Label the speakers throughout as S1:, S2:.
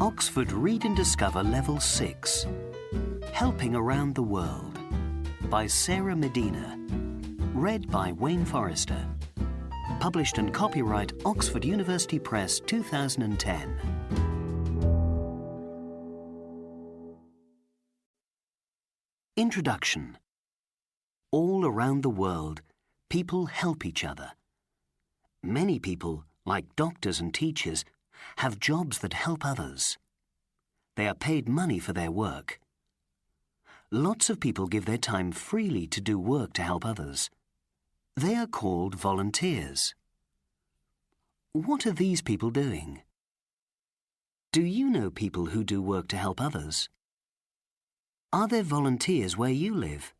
S1: Oxford Read and Discover Level 6, Helping Around the World, by Sarah Medina. Read by Wayne Forrester. Published and copyright Oxford University Press 2010. Introduction. All around the world, people help each other. Many people, like doctors and teachers, have jobs that help others. They are paid money for their work. Lots of people give their time freely to do work to help others. They are called volunteers. What are these people doing? Do you know people who do work to help others? Are there volunteers where you live?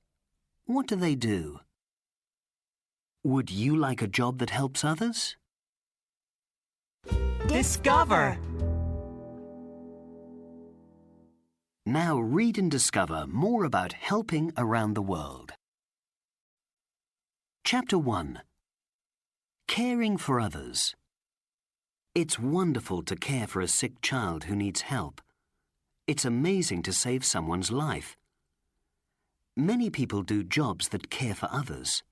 S1: What do they do? Would you like a job that helps others?
S2: Discover!
S1: Now read and discover more about helping around the world. Chapter 1. Caring for others. It's wonderful to care for a sick child who needs help. It's amazing to save someone's life. Many people do jobs that care for others.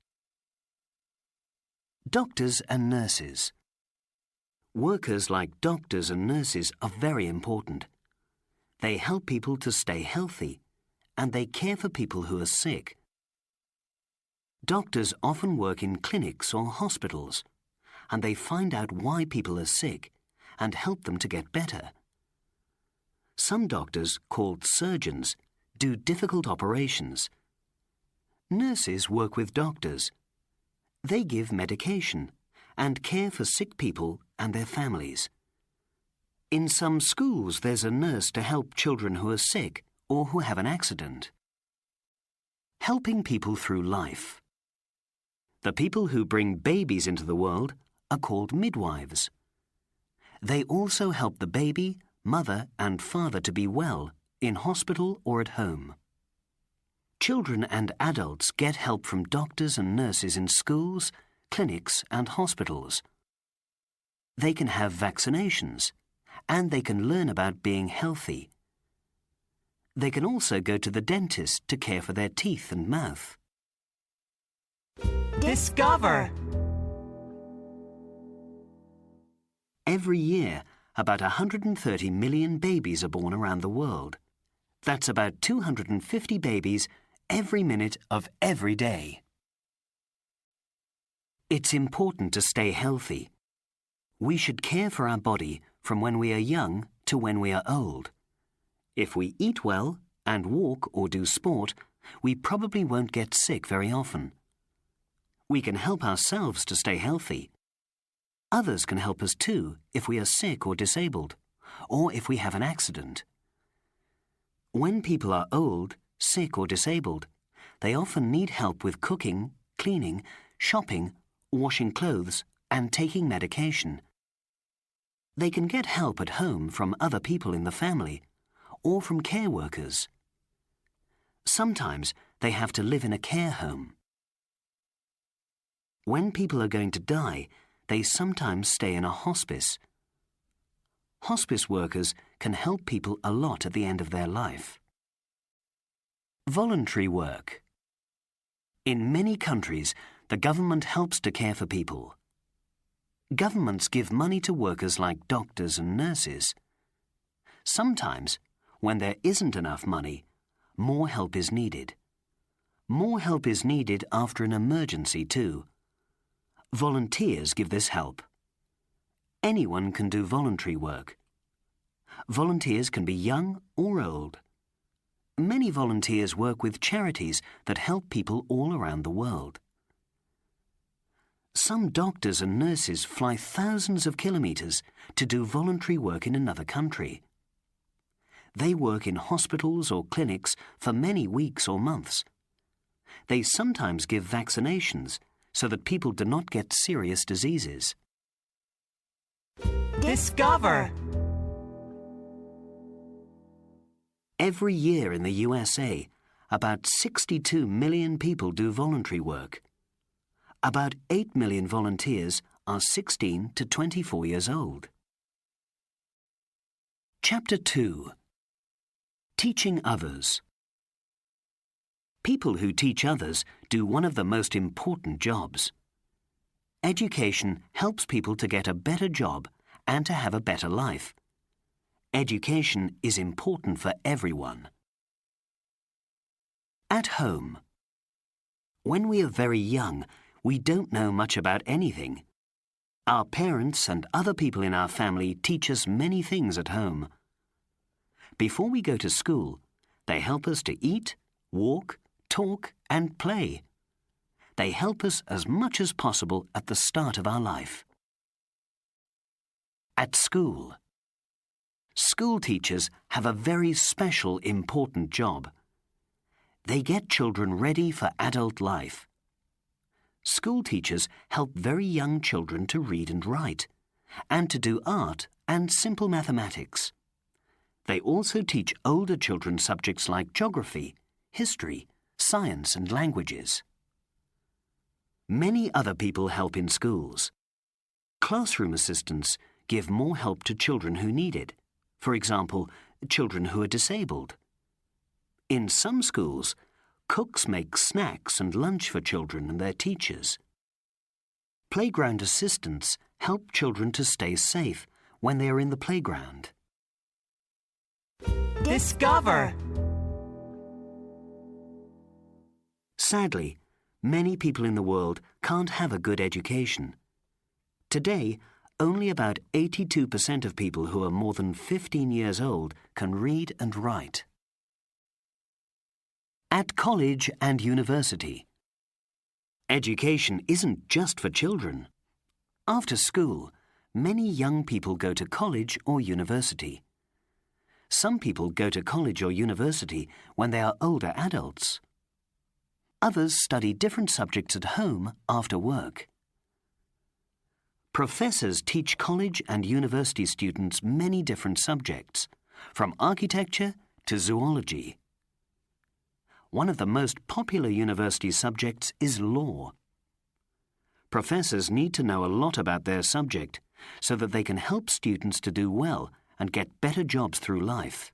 S1: Doctors and nurses. Workers like doctors and nurses are very important. They help people to stay healthy, and they care for people who are sick. Doctors often work in clinics or hospitals, and they find out why people are sick and help them to get better. Some doctors, called surgeons, do difficult operations. Nurses work with doctors. They give medication and care for sick people and their families. In some schools, there's a nurse to help children who are sick or who have an accident. Helping people through life. The people who bring babies into the world are called midwives. They also help the baby, mother and father to be well in hospital or at home. Children and adults get help from doctors and nurses in schools, clinics and hospitals. They can have vaccinations, and they can learn about being healthy. They can also go to the dentist to care for their teeth and mouth.
S2: Discover!
S1: Every year, about 130 million babies are born around the world. That's about 250 babies every minute of every day. It's important to stay healthy. We should care for our body from when we are young to when we are old. If we eat well and walk or do sport, we probably won't get sick very often. We can help ourselves to stay healthy. Others can help us too if we are sick or disabled, or if we have an accident. When people are old, sick or disabled, they often need help with cooking, cleaning, shopping, washing clothes, and taking medication. They can get help at home from other people in the family or from care workers. Sometimes they have to live in a care home. When people are going to die, they sometimes stay in a hospice. Hospice workers can help people a lot at the end of their life. Voluntary work. In many countries, the government helps to care for people. Governments give money to workers like doctors and nurses. Sometimes, when there isn't enough money, more help is needed. More help is needed after an emergency too. Volunteers give this help. Anyone can do voluntary work. Volunteers can be young or old. Many volunteers work with charities that help people all around the world. Some doctors and nurses fly thousands of kilometres to do voluntary work in another country. They work in hospitals or clinics for many weeks or months. They sometimes give vaccinations so that people do not get serious diseases.
S2: Discover!
S1: Every year in the USA, about 62 million people do voluntary work. About 8 million volunteers are 16 to 24 years old. Chapter 2. Teaching Others. People who teach others do one of the most important jobs. Education helps people to get a better job and to have a better life. Education is important for everyone. At home. When we are very young, we don't know much about anything. Our parents and other people in our family teach us many things at home. Before we go to school, they help us to eat, walk, talk, and play. They help us as much as possible at the start of our life. At school. School teachers have a very special, important job. They get children ready for adult life. School teachers help very young children to read and write, and to do art and simple mathematics. They also teach older children subjects like geography, history, science and languages. Many other people help in schools. Classroom assistants give more help to children who need it. For example, children who are disabled. In some schools, cooks make snacks and lunch for children and their teachers. Playground assistants help children to stay safe when they are in the playground.
S2: Discover.
S1: Sadly, many people in the world can't have a good education. Today, only about 82% of people who are more than 15 years old can read and write. At college and university. Education isn't just for children. After school, many young people go to college or university. Some people go to college or university when they are older adults. Others study different subjects at home after work. Professors teach college and university students many different subjects, from architecture to zoology. One of the most popular university subjects is law. Professors need to know a lot about their subject so that they can help students to do well and get better jobs through life.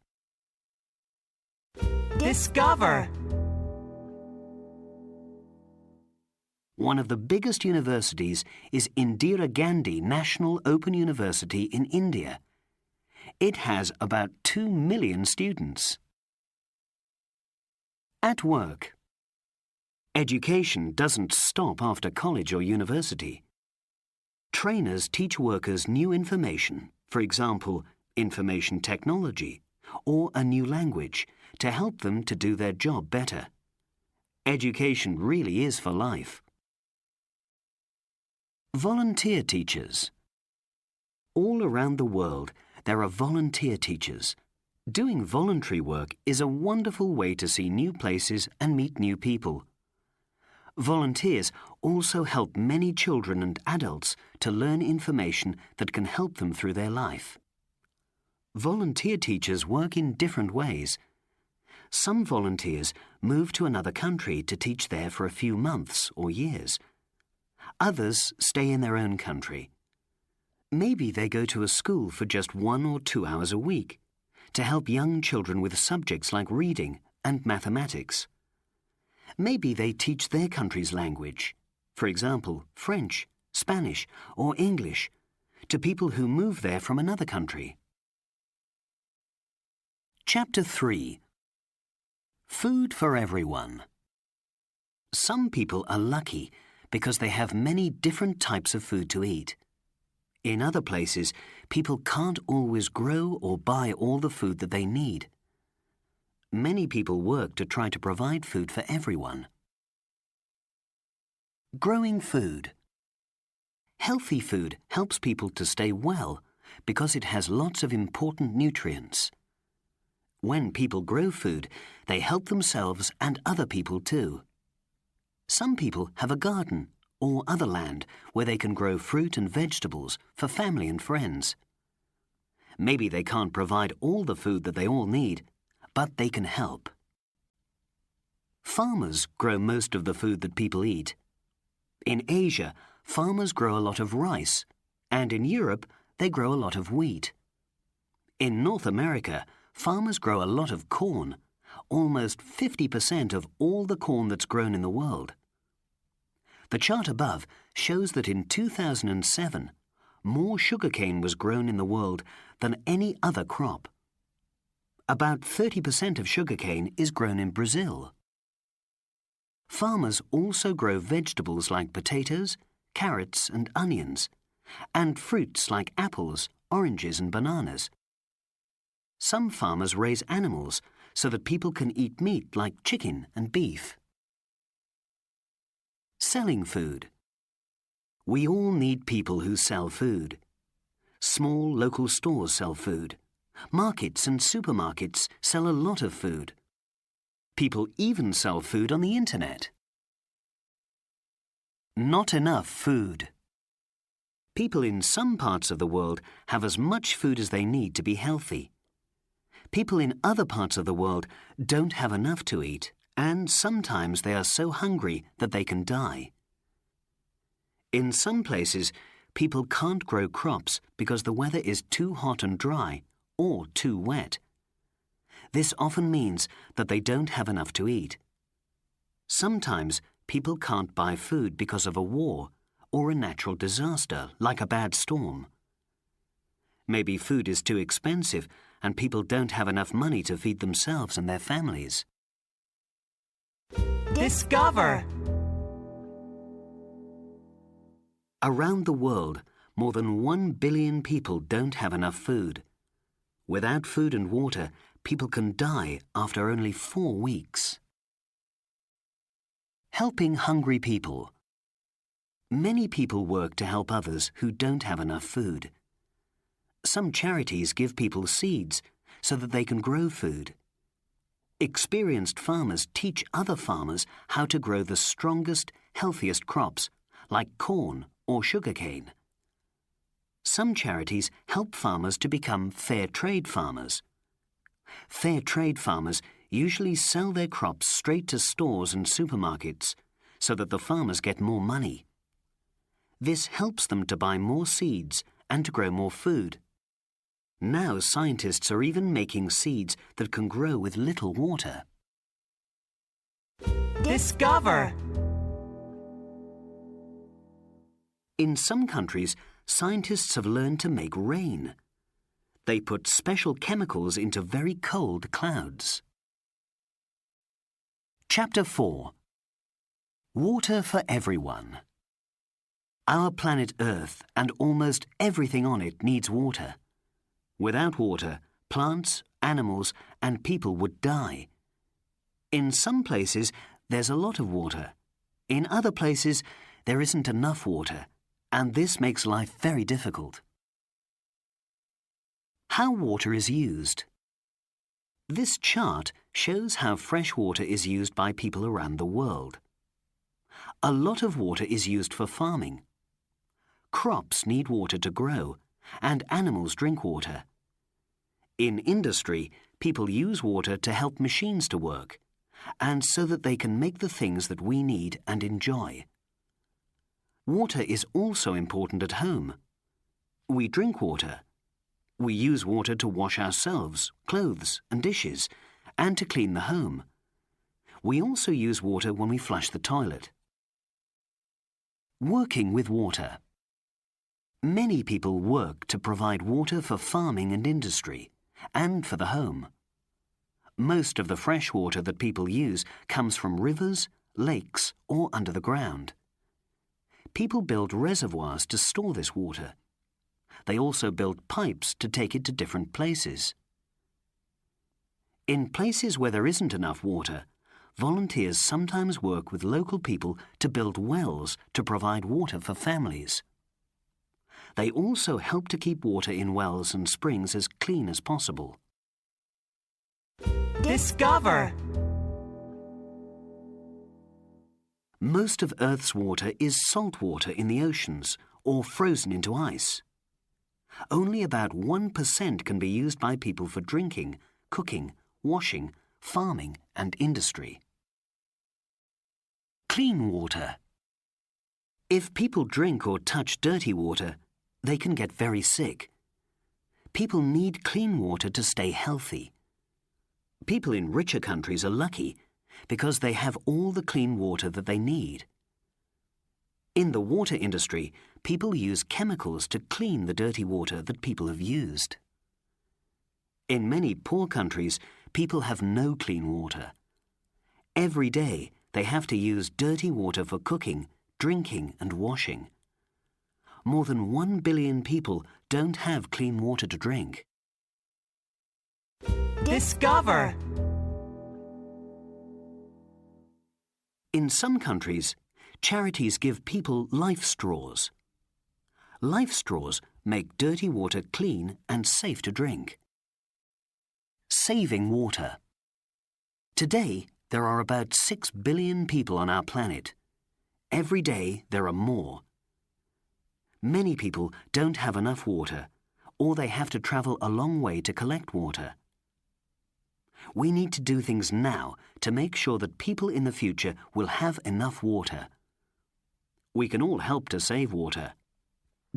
S2: Discover.
S1: One of the biggest universities is Indira Gandhi National Open University in India. It has about 2 million students. At work. Education doesn't stop after college or university. Trainers teach workers new information, for example, information technology, or a new language, to help them to do their job better. Education really is for life. Volunteer teachers. All around the world, there are volunteer teachers. Doing voluntary work is a wonderful way to see new places and meet new people. Volunteers also help many children and adults to learn information that can help them through their life. Volunteer teachers work in different ways. Some volunteers move to another country to teach there for a few months or years. Others stay in their own country. Maybe they go to a school for just 1 or 2 hours a week to help young children with subjects like reading and mathematics. Maybe they teach their country's language, for example, French, Spanish, or English, to people who move there from another country. Chapter 3. Food for everyone. Some people are lucky because they have many different types of food to eat. In other places, people can't always grow or buy all the food that they need. Many people work to try to provide food for everyone. Growing food. Healthy food helps people to stay well because it has lots of important nutrients. When people grow food, they help themselves and other people too. Some people have a garden or other land where they can grow fruit and vegetables for family and friends. Maybe they can't provide all the food that they all need, but they can help. Farmers grow most of the food that people eat. In Asia, farmers grow a lot of rice, and in Europe, they grow a lot of wheat. In North America, farmers grow a lot of corn, almost 50% of all the corn that's grown in the world. The chart above shows that in 2007, more sugarcane was grown in the world than any other crop. About 30% of sugarcane is grown in Brazil. Farmers also grow vegetables like potatoes, carrots and onions, and fruits like apples, oranges and bananas. Some farmers raise animals so that people can eat meat like chicken and beef. Selling food. We all need people who sell food. Small local stores sell food. Markets and supermarkets sell a lot of food. People even sell food on the internet. Not enough food. People in some parts of the world have as much food as they need to be healthy. People in other parts of the world don't have enough to eat, and sometimes they are so hungry that they can die. In some places, people can't grow crops because the weather is too hot and dry or too wet. This often means that they don't have enough to eat. Sometimes people can't buy food because of a war or a natural disaster like a bad storm. Maybe food is too expensive and people don't have enough money to feed themselves and their families.
S2: Discover.
S1: Around the world, more than 1 billion people don't have enough food. Without food and water, people can die after only 4 weeks. Helping hungry people. Many people work to help others who don't have enough food. Some charities give people seeds so that they can grow food. Experienced farmers teach other farmers how to grow the strongest, healthiest crops, like corn or sugarcane. Some charities help farmers to become fair trade farmers. Fair trade farmers usually sell their crops straight to stores and supermarkets so that the farmers get more money. This helps them to buy more seeds and to grow more food. Now scientists are even making seeds that can grow with little water.
S2: Discover.
S1: In some countries, scientists have learned to make rain. They put special chemicals into very cold clouds. Chapter 4. Water for everyone. Our planet Earth and almost everything on it needs water. Without water, plants, animals, and people would die. In some places, there's a lot of water. In other places, there isn't enough water, and this makes life very difficult. How water is used. This chart shows how fresh water is used by people around the world. A lot of water is used for farming. Crops need water to grow, and animals drink water. In industry, people use water to help machines to work, and so that they can make the things that we need and enjoy. Water is also important at home. We drink water. We use water to wash ourselves, clothes and dishes, and to clean the home. We also use water when we flush the toilet. Working with water. Many people work to provide water for farming and industry, and for the home. Most of the fresh water that people use comes from rivers, lakes, or under the ground. People build reservoirs to store this water. They also build pipes to take it to different places. In places where there isn't enough water, volunteers sometimes work with local people to build wells to provide water for families. They also help to keep water in wells and springs as clean as possible.
S2: Discover.
S1: Most of Earth's water is salt water in the oceans or frozen into ice. Only about 1% can be used by people for drinking, cooking, washing, farming and industry. Clean water. If people drink or touch dirty water, they can get very sick. People need clean water to stay healthy. People in richer countries are lucky because they have all the clean water that they need. In the water industry, people use chemicals to clean the dirty water that people have used. In many poor countries, people have no clean water. Every day, they have to use dirty water for cooking, drinking, and washing. More than 1 billion people don't have clean water to drink.
S2: Discover.
S1: In some countries, charities give people life straws. Life straws make dirty water clean and safe to drink. Saving water. Today, there are about 6 billion people on our planet. Every day, there are more. Many people don't have enough water, or they have to travel a long way to collect water. We need to do things now to make sure that people in the future will have enough water. We can all help to save water.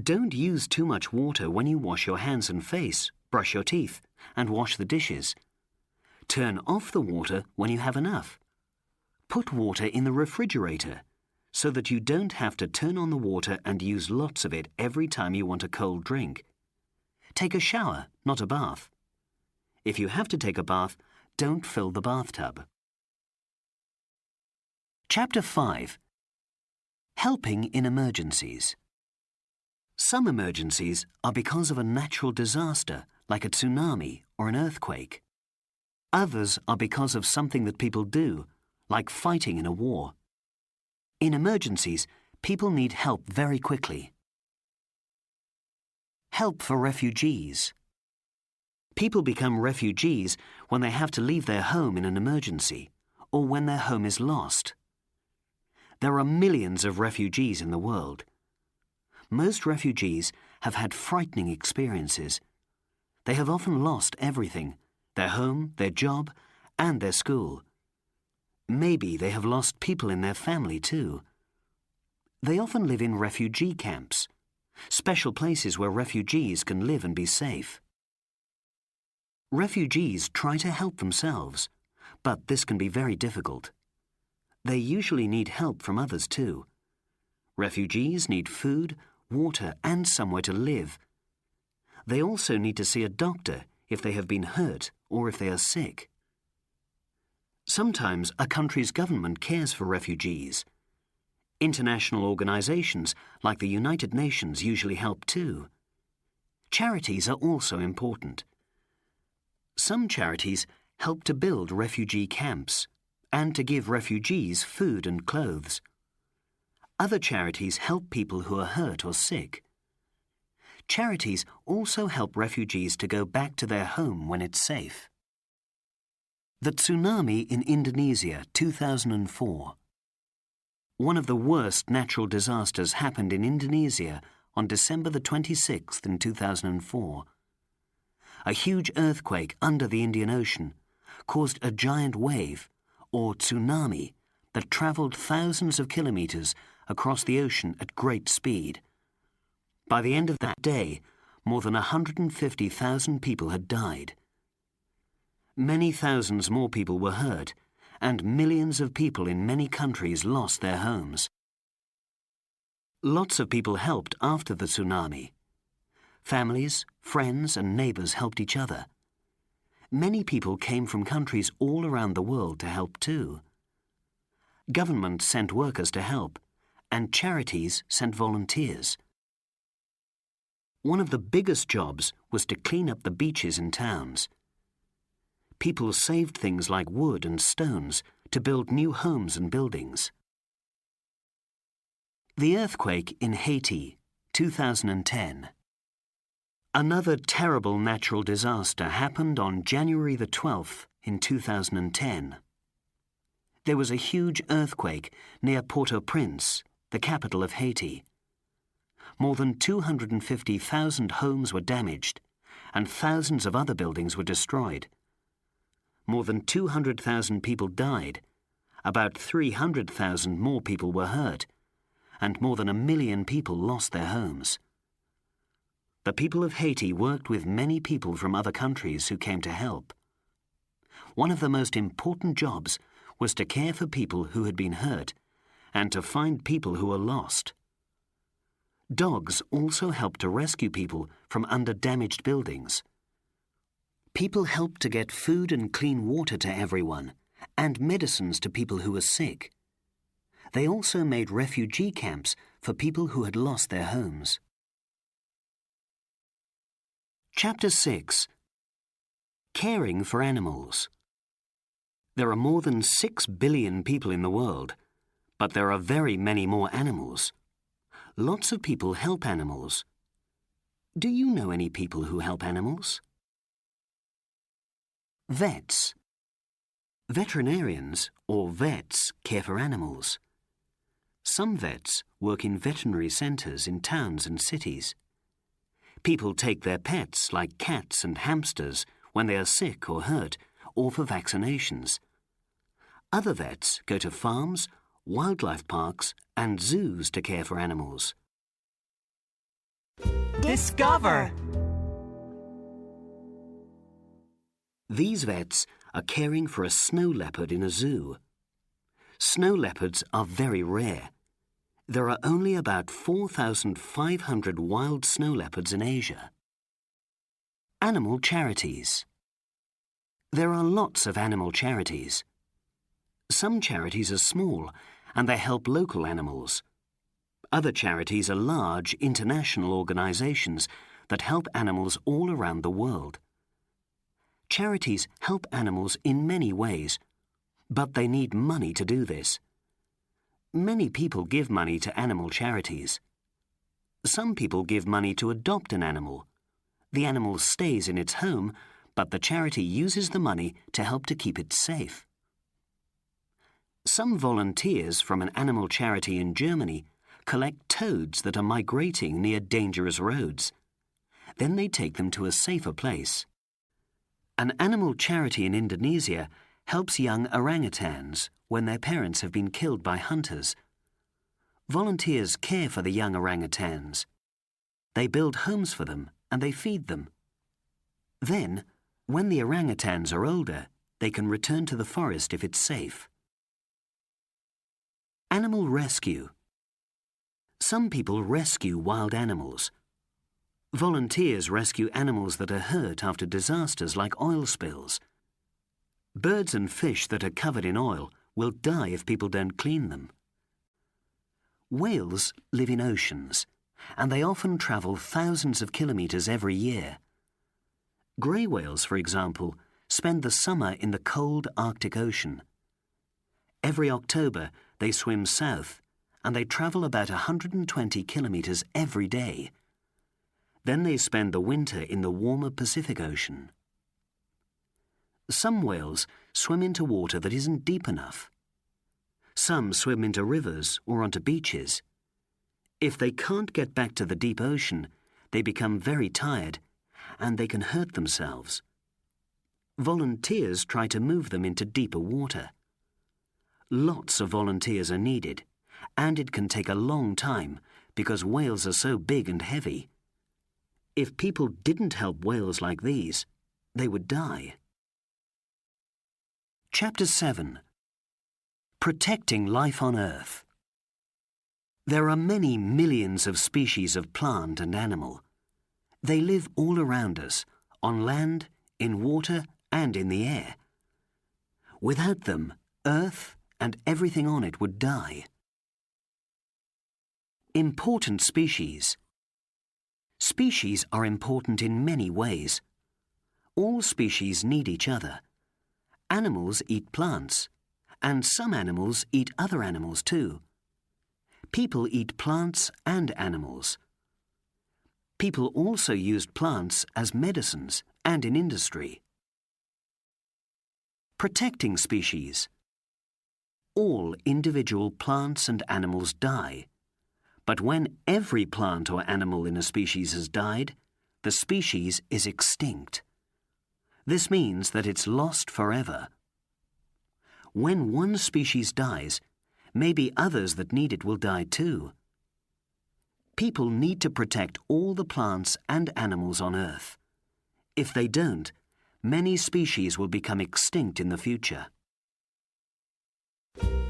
S1: Don't use too much water when you wash your hands and face, brush your teeth, and wash the dishes. Turn off the water when you have enough. Put water in the refrigerator so that you don't have to turn on the water and use lots of it every time you want a cold drink. Take a shower, not a bath. If you have to take a bath, don't fill the bathtub. Chapter 5. Helping in emergencies. Some emergencies are because of a natural disaster, like a tsunami or an earthquake. Others are because of something that people do, like fighting in a war. In emergencies, people need help very quickly. Help for refugees. People become refugees when they have to leave their home in an emergency, or when their home is lost. There are millions of refugees in the world. Most refugees have had frightening experiences. They have often lost everything: their home, their job, and their school. Maybe they have lost people in their family too. They often live in refugee camps, special places where refugees can live and be safe. Refugees try to help themselves, but this can be very difficult. They usually need help from others too. Refugees need food, water, and somewhere to live. They also need to see a doctor if they have been hurt or if they are sick. Sometimes a country's government cares for refugees. International organizations like the United Nations usually help too. Charities are also important. Some charities help to build refugee camps and to give refugees food and clothes. Other charities help people who are hurt or sick. Charities also help refugees to go back to their home when it's safe. The tsunami in Indonesia, 2004. One of the worst natural disasters happened in Indonesia on December the 26th in 2004. A huge earthquake under the Indian Ocean caused a giant wave, or tsunami, that travelled thousands of kilometres across the ocean at great speed. By the end of that day, more than 150,000 people had died. Many thousands more people were hurt, and millions of people in many countries lost their homes. Lots of people helped after the tsunami. Families, friends, and neighbours helped each other. Many people came from countries all around the world to help too. Governments sent workers to help, and charities sent volunteers. One of the biggest jobs was to clean up the beaches in towns. People saved things like wood and stones to build new homes and buildings. The earthquake in Haiti, 2010. Another terrible natural disaster happened on January the 12th in 2010. There was a huge earthquake near Port-au-Prince, the capital of Haiti. More than 250,000 homes were damaged, and thousands of other buildings were destroyed. More than 200,000 people died, about 300,000 more people were hurt, and more than 1 million people lost their homes. the people of Haiti worked with many people from other countries who came to help. One of the most important jobs was to care for people who had been hurt and to find people who were lost. Dogs also helped to rescue people from under damaged buildings. People helped to get food and clean water to everyone and medicines to people who were sick. They also made refugee camps for people who had lost their homes. Chapter 6. Caring for Animals. There are more than 6 billion people in the world, but there are very many more animals. Lots of people help animals. Do you know any people who help animals? Vets. Veterinarians, or vets, care for animals. Some vets work in veterinary centres in towns and cities. People take their pets, like cats and hamsters, when they are sick or hurt, or for vaccinations. Other vets go to farms, wildlife parks, and zoos to care for animals.
S2: Discover.
S1: These vets are caring for a snow leopard in a zoo. Snow leopards are very rare. There are only about 4,500 wild snow leopards in Asia. Animal charities. There are lots of animal charities. Some charities are small and they help local animals. Other charities are large international organizations that help animals all around the world. Charities help animals in many ways, but they need money to do this. Many people give money to animal charities. Some people give money to adopt an animal. The animal stays in its home, but the charity uses the money to help to keep it safe. Some volunteers from an animal charity in Germany collect toads that are migrating near dangerous roads. Then they take them to a safer place. An animal charity in Indonesia helps young orangutans when their parents have been killed by hunters. Volunteers care for the young orangutans. They build homes for them and they feed them. Then, when the orangutans are older, they can return to the forest if it's safe. Animal rescue. Some people rescue wild animals. Volunteers rescue animals that are hurt after disasters like oil spills. Birds and fish that are covered in oil will die if people don't clean them. Whales live in oceans, and they often travel thousands of kilometres every year. Grey whales, for example, spend the summer in the cold Arctic Ocean. Every October, they swim south, and they travel about 120 kilometres every day. Then they spend the winter in the warmer Pacific Ocean. Some whales swim into water that isn't deep enough. Some swim into rivers or onto beaches. If they can't get back to the deep ocean, they become very tired, and they can hurt themselves. Volunteers try to move them into deeper water. Lots of volunteers are needed, and it can take a long time because whales are so big and heavy. If people didn't help whales like these, they would die. Chapter 7. Protecting life on Earth. There are many millions of species of plant and animal. They live all around us, on land, in water, and in the air. Without them, Earth and everything on it would die. Important species. Species are important in many ways. All species need each other. Animals eat plants, and some animals eat other animals too. People eat plants and animals. People also used plants as medicines and in industry. Protecting species. All individual plants and animals die. But when every plant or animal in a species has died, the species is extinct. This means that it's lost forever. When one species dies, maybe others that need it will die too. People need to protect all the plants and animals on Earth. If they don't, many species will become extinct in the future.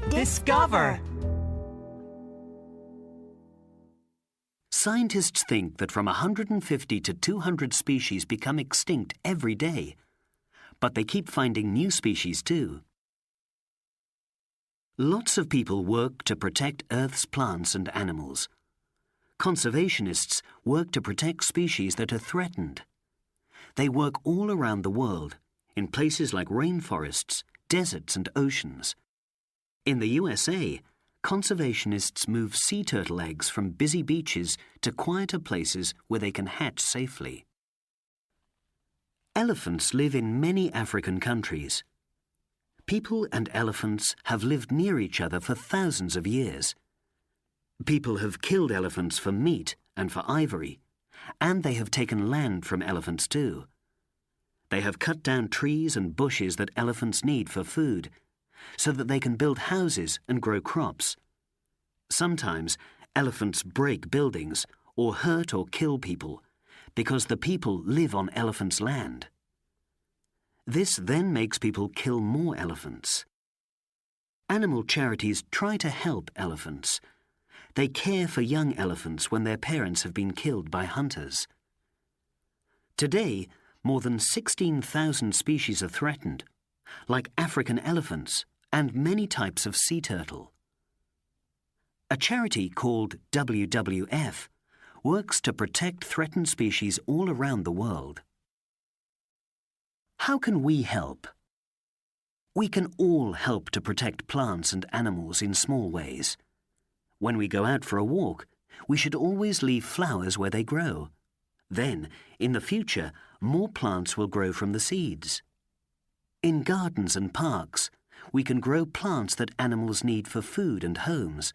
S2: Discover.
S1: Scientists think that from 150 to 200 species become extinct every day, but they keep finding new species too. Lots of people work to protect Earth's plants and animals. Conservationists work to protect species that are threatened. They work all around the world, in places like rainforests, deserts and oceans. In the USA, conservationists move sea turtle eggs from busy beaches to quieter places where they can hatch safely. Elephants live in many African countries. People and elephants have lived near each other for thousands of years. People have killed elephants for meat and for ivory, and they have taken land from elephants too. They have cut down trees and bushes that elephants need for food, so that they can build houses and grow crops. Sometimes elephants break buildings or hurt or kill people because the people live on elephants' land. This then makes people kill more elephants. Animal charities try to help elephants. They care for young elephants when their parents have been killed by hunters. Today, more than 16,000 species are threatened, like African elephants and many types of sea turtle. A charity called WWF works to protect threatened species all around the world. How can we help? We can all help to protect plants and animals in small ways. When we go out for a walk, we should always leave flowers where they grow. Then, in the future, more plants will grow from the seeds. In gardens and parks, we can grow plants that animals need for food and homes.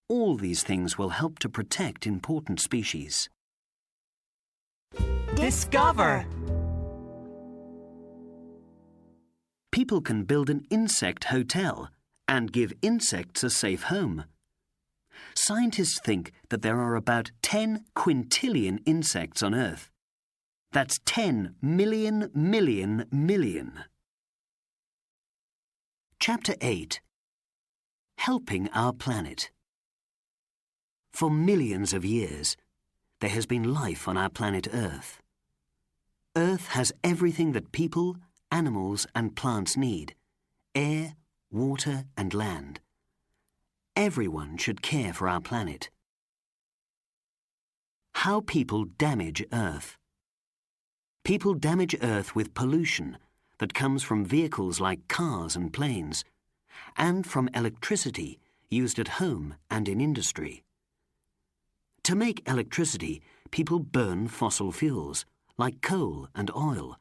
S1: All these things will help to protect important species.
S2: Discover.
S1: People can build an insect hotel and give insects a safe home. Scientists think that there are about 10 quintillion insects on Earth. That's 10 million. Chapter 8. Helping our planet. For millions of years, there has been life on our planet Earth. Earth has everything that people, animals and plants need: air, water and land. Everyone should care for our planet. How people damage Earth. People damage Earth with pollution that comes from vehicles like cars and planes, and from electricity used at home and in industry. To make electricity, people burn fossil fuels, like coal and oil.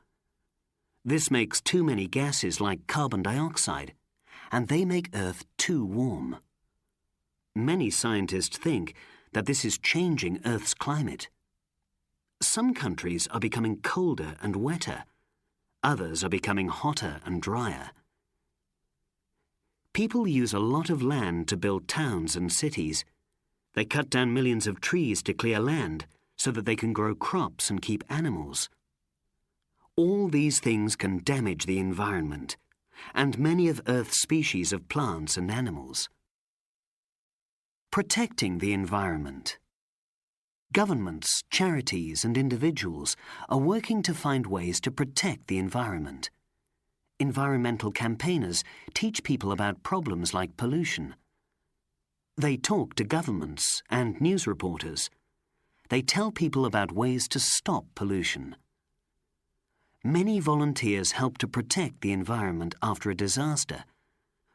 S1: This makes too many gases like carbon dioxide, and they make Earth too warm. Many scientists think that this is changing Earth's climate. Some countries are becoming colder and wetter. Others are becoming hotter and drier. People use a lot of land to build towns and cities. They cut down millions of trees to clear land so that they can grow crops and keep animals. All these things can damage the environment and many of Earth's species of plants and animals. Protecting the environment. Governments, charities and individuals are working to find ways to protect the environment. Environmental campaigners teach people about problems like pollution. They talk to governments and news reporters. They tell people about ways to stop pollution. Many volunteers help to protect the environment after a disaster.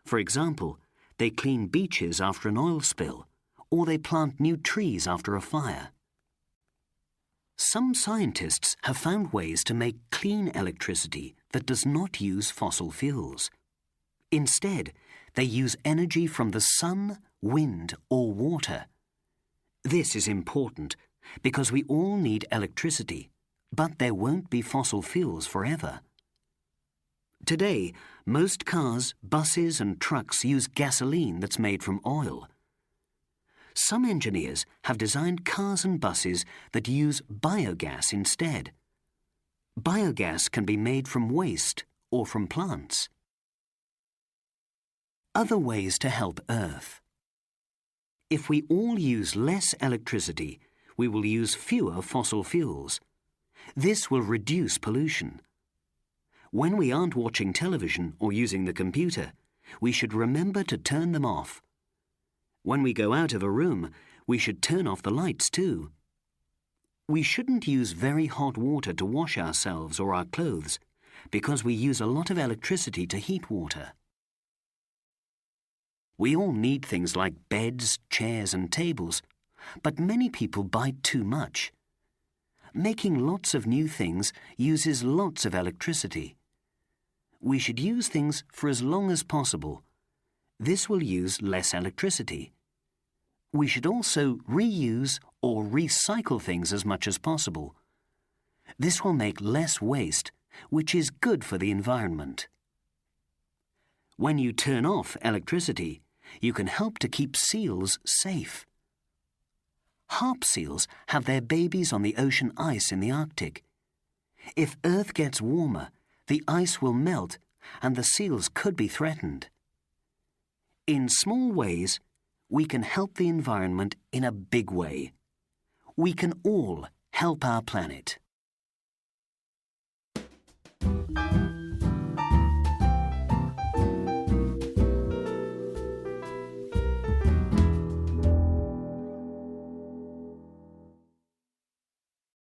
S1: For example, they clean beaches after an oil spill, or they plant new trees after a fire. Some scientists have found ways to make clean electricity that does not use fossil fuels. Instead, they use energy from the sun, wind, or water. This is important because we all need electricity, but there won't be fossil fuels forever. Today, most cars, buses, and trucks use gasoline that's made from oil. Some engineers have designed cars and buses that use biogas instead. Biogas can be made from waste or from plants. Other ways to help Earth. If we all use less electricity, we will use fewer fossil fuels. This will reduce pollution. When we aren't watching television or using the computer, we should remember to turn them off. When we go out of a room, we should turn off the lights too. We shouldn't use very hot water to wash ourselves or our clothes, because we use a lot of electricity to heat water. We all need things like beds, chairs and tables, but many people buy too much. Making lots of new things uses lots of electricity. We should use things for as long as possible. This will use less electricity. We should also reuse or recycle things as much as possible. This will make less waste, which is good for the environment. When you turn off electricity, you can help to keep seals safe. Harp seals have their babies on the ocean ice in the Arctic. If Earth gets warmer, the ice will melt and the seals could be threatened. In small ways, we can help the environment in a big way. We can all help our planet.